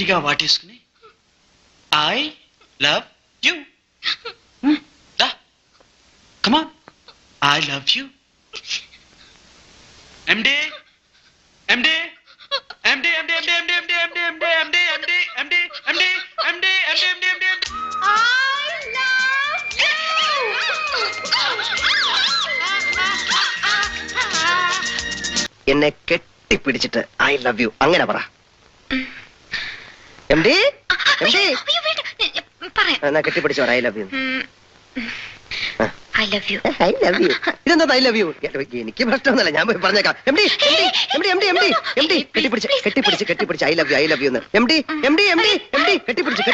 గట్టిగా వాటేసుకుని I love you. Come on, I love you. MD MD MD MD MD MD MD MD MD MD MD MD MD MD MD MD MD MD. എന്നെ കെട്ടിപ്പിടിച്ചിട്ട് I love U അങ്ങനെ പറ. M D എന്നാ കെട്ടിപ്പിടിച്ചു പറ I love you. I love you. I love you. ഇതെന്താ I love you? എനിക്ക് പ്രശ്നമൊന്നുമില്ല, ഞാൻ പോയി പറഞ്ഞേക്കാം. M D M D M D M D M D കെട്ടിപ്പിടിച്ച് I love you I love you എന്ന്. M D M D M D M D കെട്ടിപ്പിടിച്ച്